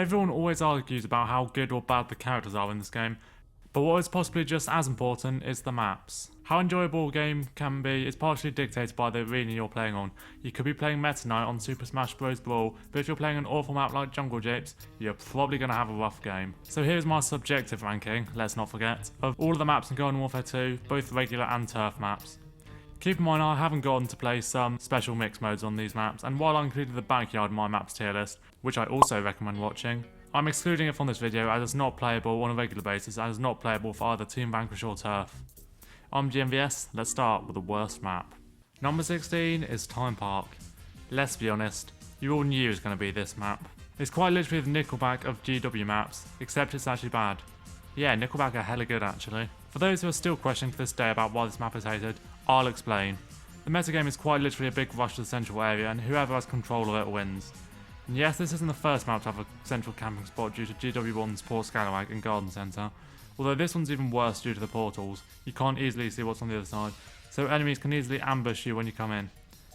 Everyone always argues about how good or bad the characters are in this game, but what is possibly just as important is the maps. How enjoyable a game can be is partially dictated by the arena you're playing on. You could be playing Meta Knight on Super Smash Bros. Brawl, but if you're playing an awful map like Jungle Japes, you're probably going to have a rough game. So here's my subjective ranking, let's not forget, of all of the maps in Garden Warfare 2, both regular and turf maps. Keep in mind I haven't gotten to play some special mix modes on these maps, and while I included the backyard in my maps tier list, which I also recommend watching, I'm excluding it from this video as it's not playable on a regular basis and is not playable for either Team Vanquish or turf. I'm GMVS, let's start with the worst map. Number 16 is Time Park. Let's be honest, you all knew it was going to be this map. It's quite literally the Nickelback of GW maps, except it's actually bad. Yeah, Nickelback are hella good actually. For those who are still questioning to this day about why this map is hated, I'll explain. The metagame is quite literally a big rush to the central area and whoever has control of it wins. And yes, this isn't the first map to have a central camping spot due to GW1's poor Scalawag and Garden Centre. Although this one's even worse due to the portals. You can't easily see what's on the other side, so enemies can easily ambush you when you come in.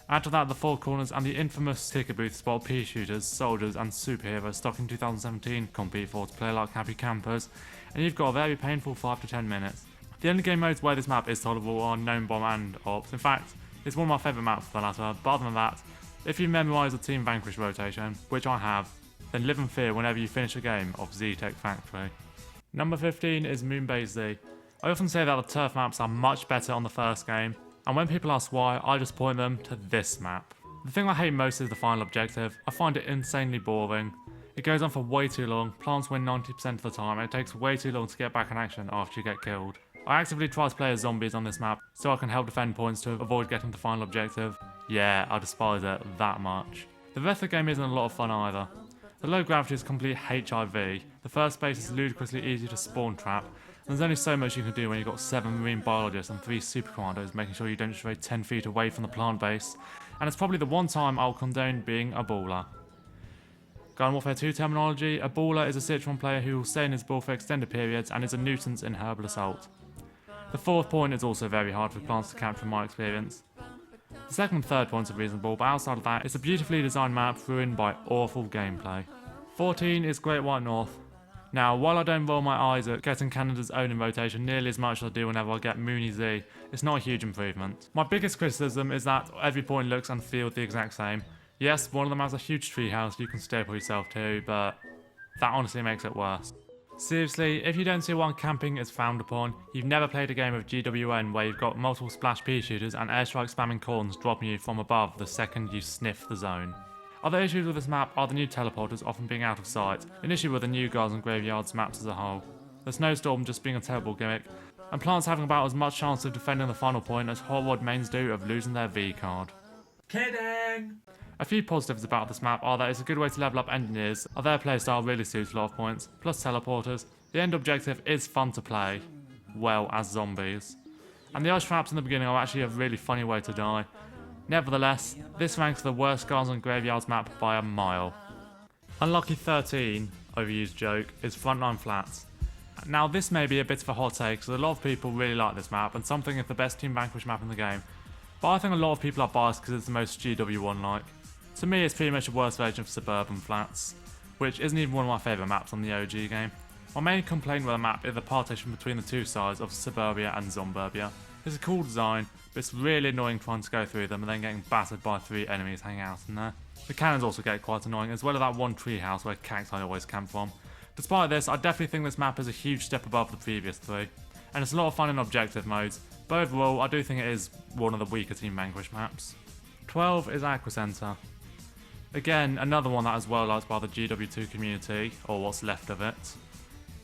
Add to that the four corners and the infamous ticker booth spot pea shooters, soldiers and superheroes stock in 2017 compete for to play like happy campers, and you've got a very painful 5 to 10 minutes. The only game modes where this map is tolerable are Gnome Bomb and Ops. In fact, it's one of my favourite maps for the latter, but other than that, if you memorise the Team Vanquish rotation, which I have, then live in fear whenever you finish a game of Z-Tech Factory. Number 15 is Moonbase Z. I often say that the turf maps are much better on the first game, and when people ask why, I just point them to this map. The thing I hate most is the final objective. I find it insanely boring. It goes on for way too long, plants win 90% of the time, and it takes way too long to get back in action after you get killed. I actively try to play as zombies on this map, so I can help defend points to avoid getting the final objective. Yeah, I despise it that much. The rest of the game isn't a lot of fun either. The low gravity is complete HIV, the first base is ludicrously easy to spawn trap, and there's only so much you can do when you've got 7 marine biologists and 3 super commandos making sure you don't stray 10 feet away from the plant base, and it's probably the one time I'll condone being a baller. Garden Warfare 2 terminology, a baller is a Citron player who will stay in his ball for extended periods and is a nuisance in Herbal Assault. The fourth point is also very hard for plants to capture in my experience. The second and third points are reasonable, but outside of that, it's a beautifully designed map ruined by awful gameplay. 14 is Great White North. Now, while I don't roll my eyes at getting Canada's own in rotation nearly as much as I do whenever I get Mooney Z, it's not a huge improvement. My biggest criticism is that every point looks and feels the exact same. Yes, one of them has a huge treehouse you can staple yourself to, but that honestly makes it worse. Seriously, if you don't see why camping is frowned upon, you've never played a game of GWN where you've got multiple splash pea shooters and airstrike spamming corns dropping you from above the second you sniff the zone. Other issues with this map are the new teleporters often being out of sight, an issue with the new Gardens and Graveyards maps as a whole, the snowstorm just being a terrible gimmick, and plants having about as much chance of defending the final point as Hot Rod mains do of losing their V card. Kidding! A few positives about this map are that it's a good way to level up engineers, their playstyle really suits a lot of points, plus teleporters. The end objective is fun to play, well, as zombies. And the ice traps in the beginning are actually a really funny way to die. Nevertheless, this ranks the worst Gardens and Graveyards map by a mile. Unlucky 13, overused joke, is Frontline Flats. Now this may be a bit of a hot take, because a lot of people really like this map, and some think it's the best Team Vanquish map in the game. But I think a lot of people are biased because it's the most GW1-like. To me, it's pretty much a worse version of Suburban Flats, which isn't even one of my favourite maps on the OG game. My main complaint with the map is the partition between the two sides of Suburbia and Zomburbia. It's a cool design, but it's really annoying trying to go through them and then getting battered by 3 enemies hanging out in there. The cannons also get quite annoying, as well as that one treehouse where cacti always camp from. Despite this, I definitely think this map is a huge step above the previous 3, and it's a lot of fun in objective modes, but overall I do think it is one of the weaker Team Vanquish maps. 12 is Aqua Center. Again, another one that is well liked by the GW2 community, or what's left of it.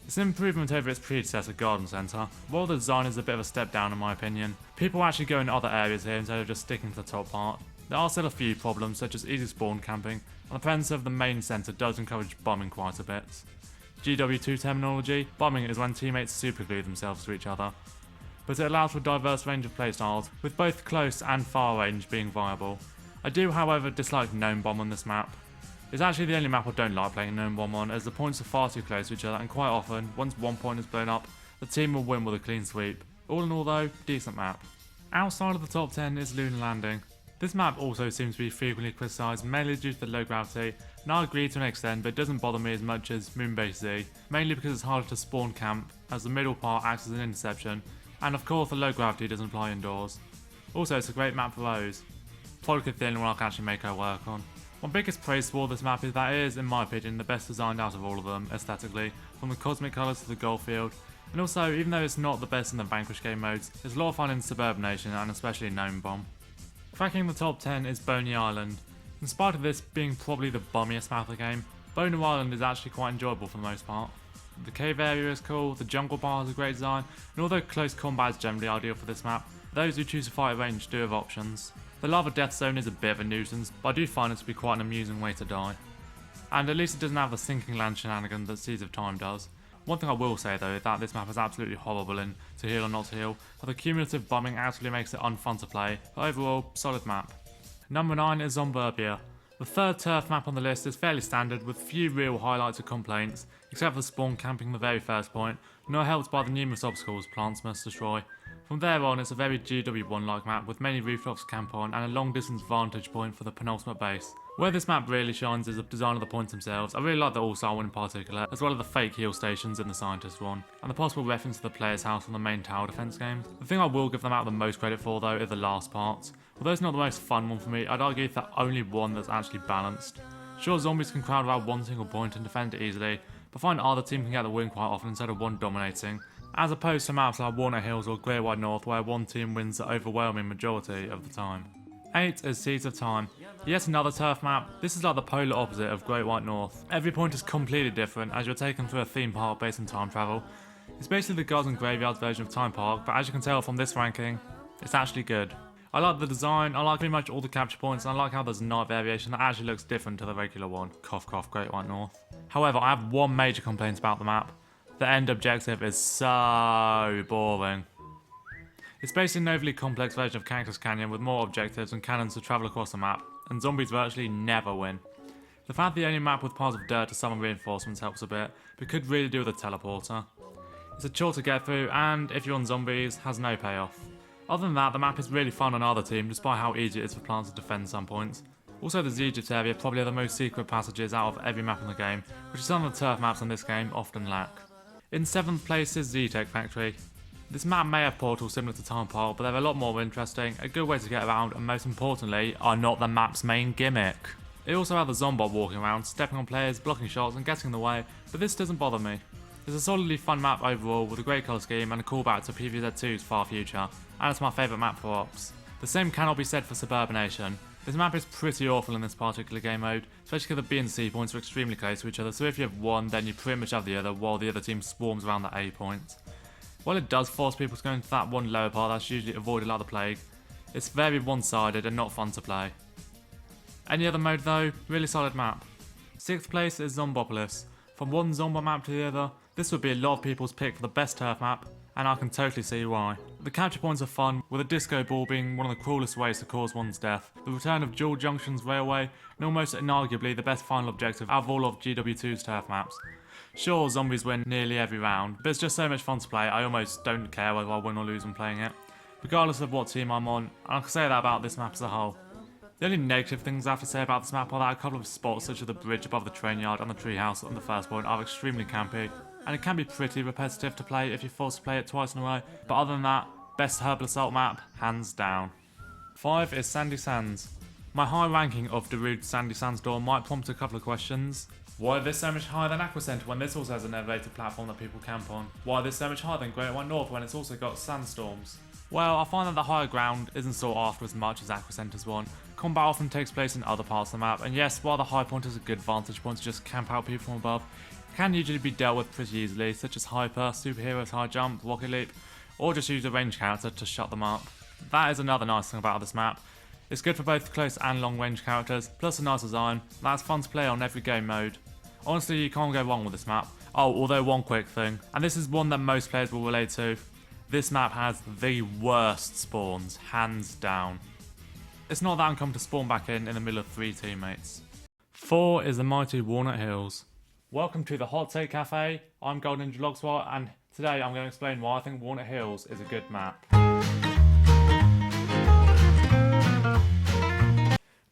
It's an improvement over its predecessor Garden Centre. While the design is a bit of a step down in my opinion, people actually go in other areas here instead of just sticking to the top part. There are still a few problems such as easy spawn camping, and the presence of the main centre does encourage bombing quite a bit. GW2 terminology, bombing is when teammates superglue themselves to each other, but it allows for a diverse range of playstyles, with both close and far range being viable. I do however dislike Gnome Bomb on this map. It's actually the only map I don't like playing Gnome Bomb on, as the points are far too close to each other and quite often, once one point is blown up, the team will win with a clean sweep. All in all though, decent map. Outside of the top 10 is Lunar Landing. This map also seems to be frequently criticised mainly due to the low gravity, and I agree to an extent, but it doesn't bother me as much as Moonbase Z, mainly because it's harder to spawn camp as the middle part acts as an interception, and of course the low gravity doesn't apply indoors. Also, it's a great map for those. Probably the only one I can actually make her work on. My biggest praise for this map is that it is, in my opinion, the best designed out of all of them, aesthetically, from the cosmic colours to the goal field. And also, even though it's not the best in the Vanquish game modes, it's a lot of fun in Suburban Nation and especially Gnome Bomb. Cracking the top 10 is Boney Island. In spite of this being probably the bummiest map of the game, Boney Island is actually quite enjoyable for the most part. The cave area is cool, the jungle bar has a great design, and although close combat is generally ideal for this map, those who choose to fight at range do have options. The lava death zone is a bit of a nuisance, but I do find it to be quite an amusing way to die. And at least it doesn't have the sinking land shenanigans that Seeds of Time does. One thing I will say though is that this map is absolutely horrible in to heal or not to heal, but the cumulative bumming actually makes it unfun to play, but overall, solid map. Number 9 is Zomburbia. The third turf map on the list is fairly standard with few real highlights or complaints, except for spawn camping the very first point, not helped by the numerous obstacles plants must destroy. From there on, it's a very GW1-like map with many rooftops to camp on and a long distance vantage point for the penultimate base. Where this map really shines is the design of the points themselves. I really like the all-star one in particular, as well as the fake heal stations in the scientist one, and the possible reference to the player's house from the main tower defense games. The thing I will give them out the most credit for though is the last part. Although it's not the most fun one for me, I'd argue it's the only one that's actually balanced. Sure, zombies can crowd around one single point and defend it easily, but I find either team can get the win quite often instead of one dominating, as opposed to maps like Wallnut Hills or Great White North where one team wins the overwhelming majority of the time. 8 is Seeds of Time. Yet another turf map. This is like the polar opposite of Great White North. Every point is completely different as you're taken through a theme park based on time travel. It's basically the Gods and Graveyards version of Time Park, but as you can tell from this ranking, it's actually good. I like the design, I like pretty much all the capture points, and I like how there's a night variation that actually looks different to the regular one. Cough cough, Great White North. However, I have one major complaint about the map. The end objective is so boring. It's basically an overly complex version of Cactus Canyon with more objectives and cannons to travel across the map, and zombies virtually never win. The fact the only map with piles of dirt to summon reinforcements helps a bit, but could really do with a teleporter. It's a chore to get through, and if you're on zombies, has no payoff. Other than that, the map is really fun on either team, despite how easy it is for plants to defend some points. Also, the Egypt area probably are the most secret passages out of every map in the game, which some of the turf maps on this game often lack. In 7th place is Z-Tech Factory. This map may have portals similar to Time Park, but they're a lot more interesting, a good way to get around, and most importantly, are not the map's main gimmick. It also has the Zombot walking around, stepping on players, blocking shots and getting in the way, but this doesn't bother me. It's a solidly fun map overall with a great colour scheme and a callback to PvZ2's far future, and it's my favourite map for ops. The same cannot be said for Suburban Nation. This map is pretty awful in this particular game mode, especially because the B and C points are extremely close to each other, so if you have one then you pretty much have the other while the other team swarms around the A point. While it does force people to go into that one lower part that's usually avoided like the plague, it's very one-sided and not fun to play. Any other mode though, really solid map. 6th place is Zombopolis. From one Zombo map to the other, this would be a lot of people's pick for the best turf map, and I can totally see why. The capture points are fun, with a disco ball being one of the cruelest ways to cause one's death, the return of Dual Junction's Railway, and almost inarguably the best final objective out of all of GW2's turf maps. Sure, zombies win nearly every round, but it's just so much fun to play, I almost don't care whether I win or lose when playing it, regardless of what team I'm on, and I can say that about this map as a whole. The only negative things I have to say about this map are that a couple of spots such as the bridge above the train yard and the treehouse on the first point are extremely campy, and it can be pretty repetitive to play if you're forced to play it twice in a row, but other than that, best Herbal Assault map, hands down. 5 is Sandy Sands. My high ranking of Darude Sandy Sandstorm might prompt a couple of questions. Why is this so much higher than Aquacenter when this also has an elevated platform that people camp on? Why is this so much higher than Great White North when it's also got sandstorms? Well, I find that the higher ground isn't sought after as much as Aquacenter's one. Combat often takes place in other parts of the map, and yes, while the high point is a good vantage point to just camp out people from above, it can usually be dealt with pretty easily, such as Hyper, Superhero's High Jump, Rocket Leap, or just use a range character to shut them up. That is another nice thing about this map. It's good for both close and long range characters, plus a nice design that's fun to play on every game mode. Honestly, you can't go wrong with this map. Oh, although one quick thing, and this is one that most players will relate to. This map has the worst spawns, hands down. It's not that uncommon to spawn back in the middle of 3 teammates. 4 is the mighty Wallnut Hills. Welcome to the Hot Take Cafe. I'm Golden Ninja Logswat, and today I'm going to explain why I think Wallnut Hills is a good map.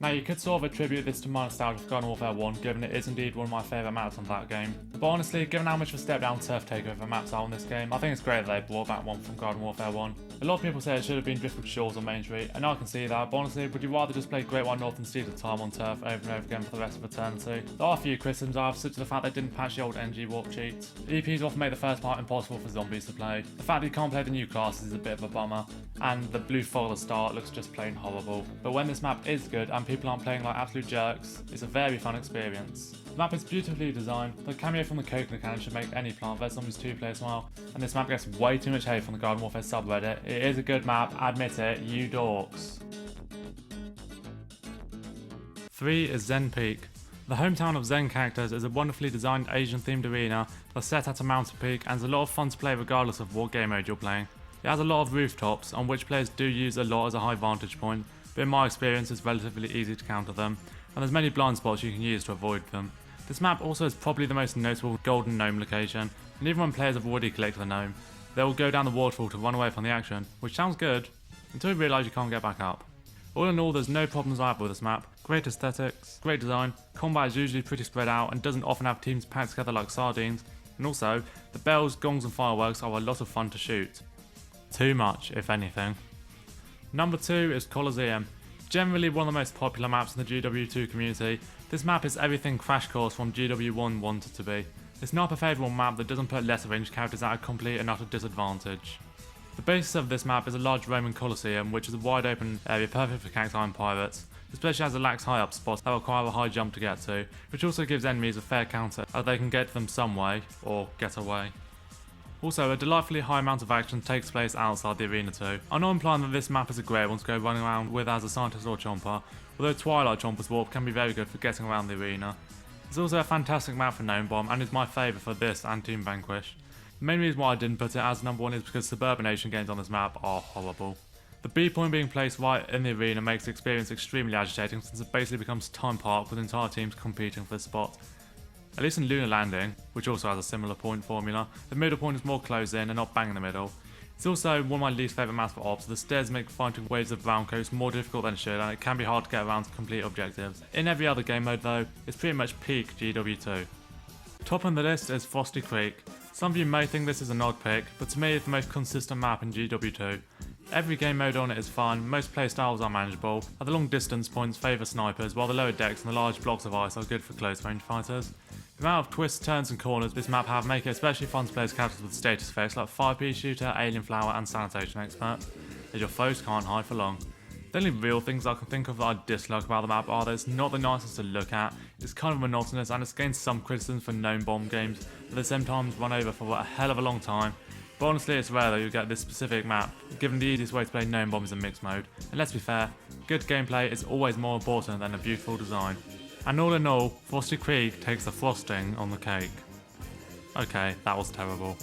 Now you could sort of attribute this to my nostalgia for Garden Warfare 1, given it is indeed one of my favourite maps on that game. But honestly, given how much of a step down turf takeover maps are on this game, I think it's great that they brought back one from Garden Warfare 1. A lot of people say it should have been Driftwood Shores on Main Street, and I can see that, but honestly, would you rather just play Great White North and Steed of Time on turf over and over again for the rest of eternity? There are a few criticisms I have, such as the fact they didn't patch the old NG warp cheats. EPs often make the first part impossible for zombies to play. The fact that you can't play the new classes is a bit of a bummer, and the blue fog at the start looks just plain horrible. But when this map is good and people aren't playing like absolute jerks, it's a very fun experience. The map is beautifully designed, the cameo from the coconut cannon should make any Plant vs Zombies 2 play smile, and this map gets way too much hate from the Garden Warfare subreddit. It is a good map, admit it, you dorks. 3 is Zen Peak. The hometown of Zen characters is a wonderfully designed Asian themed arena that's set at a mountain peak and is a lot of fun to play regardless of what game mode you're playing. It has a lot of rooftops on which players do use a lot as a high vantage point, but in my experience it's relatively easy to counter them, and there's many blind spots you can use to avoid them. This map also is probably the most notable golden gnome location, and even when players have already collected the gnome, they will go down the waterfall to run away from the action, which sounds good, until you realise you can't get back up. All in all, there's no problems I have with this map. Great aesthetics, great design, combat is usually pretty spread out and doesn't often have teams packed together like sardines, and also, the bells, gongs and fireworks are a lot of fun to shoot. Too much, if anything. Number 2 is Colosseum. Generally one of the most popular maps in the GW2 community, this map is everything Crash Course from GW1 wanted to be. It's not a favourable map that doesn't put lesser ranged characters at a complete and utter disadvantage. The basis of this map is a large Roman Colosseum, which is a wide open area perfect for cacti and pirates, especially as it lacks high up spots that require a high jump to get to, which also gives enemies a fair counter as they can get to them some way, or get away. Also, a delightfully high amount of action takes place outside the arena too. I'm not implying that this map is a great one to go running around with as a scientist or chomper, although Twilight Chomper's Warp can be very good for getting around the arena. It's also a fantastic map for Gnome Bomb and is my favourite for this and Team Vanquish. The main reason why I didn't put it as number 1 is because suburbanation games on this map are horrible. The B point being placed right in the arena makes the experience extremely agitating since it basically becomes Time Park with entire teams competing for this spot. At least in Lunar Landing, which also has a similar point formula, the middle point is more closed in and not bang in the middle. It's also one of my least favourite maps for ops. The stairs make fighting waves of Brown Coast more difficult than it should, and it can be hard to get around to complete objectives. In every other game mode though, it's pretty much peak GW2. Top on the list is Frosty Creek. Some of you may think this is an odd pick, but to me it's the most consistent map in GW2. Every game mode on it is fun, most playstyles are manageable, and the long distance points favour snipers, while the lower decks and the large blocks of ice are good for close range fighters. The amount of twists, turns and corners this map have make it especially fun to play as characters with status effects like 5P Shooter, Alien Flower and Sanitation Expert, as your foes can't hide for long. The only real things I can think of that I dislike about the map are that it's not the nicest to look at, it's kind of monotonous and it's gained some criticism for Gnome Bomb games that they sometimes run over for a hell of a long time, but honestly it's rare that you get this specific map, given the easiest way to play Gnome Bomb is in mixed mode, and let's be fair, good gameplay is always more important than a beautiful design. And all in all, Frosty Creek takes the frosting on the cake. Okay, that was terrible.